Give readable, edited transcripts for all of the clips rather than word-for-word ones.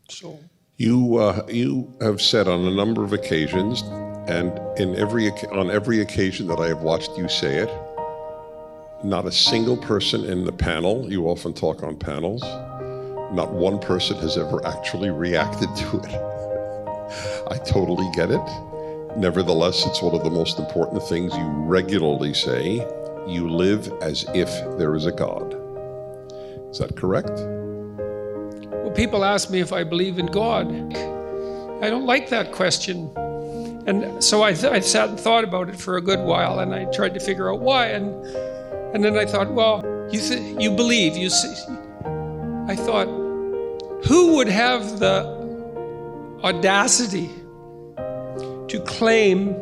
So You have said on a number of occasions, and on every occasion that I have watched you say it, not a single person in the panel, you often talk on panels, not one person has ever actually reacted to it. I totally get it. Nevertheless, it's one of the most important things you regularly say. You live as if there is a God. Is that correct? well, people ask me if I believe in God. I don't like that question. And so I sat and thought about it for a good while, and I tried to figure out why. And then I thought, well, you believe. I thought, who would have the audacity to claim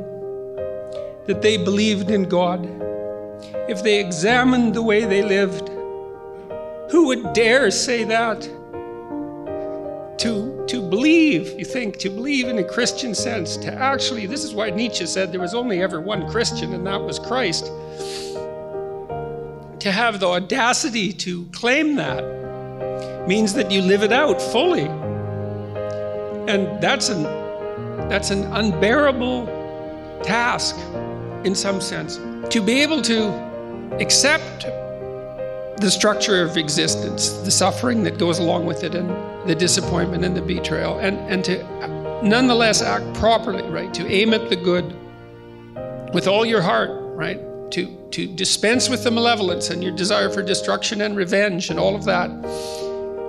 that they believed in God if they examined the way they lived? Who would dare say that? To believe, you think, to believe in a Christian sense, to actually, this is why Nietzsche said there was only ever one Christian, and that was Christ. To have the audacity to claim that means that you live it out fully. And that's an unbearable task in some sense. To be able to accept the structure of existence, the suffering that goes along with it, and the disappointment and the betrayal, and to nonetheless act properly, right? To aim at the good with all your heart, right? To dispense with the malevolence and your desire for destruction and revenge and all of that,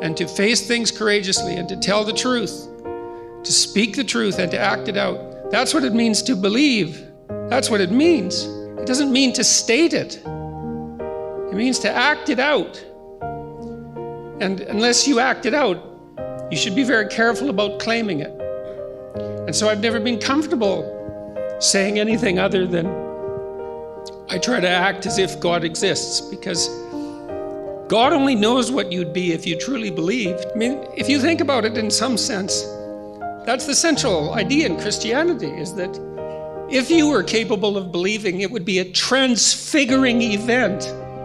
and to face things courageously and to tell the truth, to speak the truth and to act it out. That's what it means to believe. That's what it means. It doesn't mean to state it. It means to act it out. And unless you act it out, you should be very careful about claiming it. And so I've never been comfortable saying anything other than I try to act as if God exists, because God only knows what you'd be if you truly believed. I mean, if you think about it in some sense, that's the central idea in Christianity, is that if you were capable of believing, it would be a transfiguring event,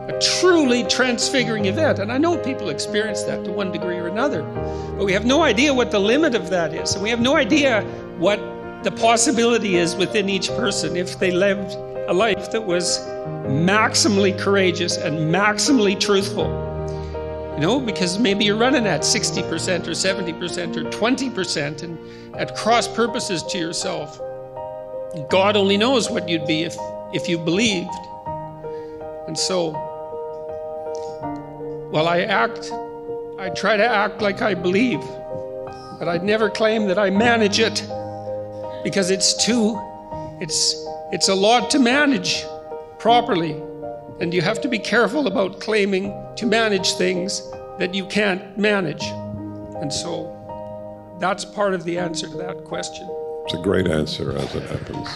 a truly transfiguring event. And I know people experience that to one degree or another, but we have no idea what the limit of that is. And we have no idea what the possibility is within each person if they lived a life that was maximally courageous and maximally truthful. You know, because maybe you're running at 60% or 70% or 20% and at cross purposes to yourself. God only knows what you'd be if you believed. And so, while I try to act like I believe, but I'd never claim that I manage it, because it's a lot to manage properly. And you have to be careful about claiming to manage things that you can't manage. And so that's part of the answer to that question. It's a great answer, as it happens.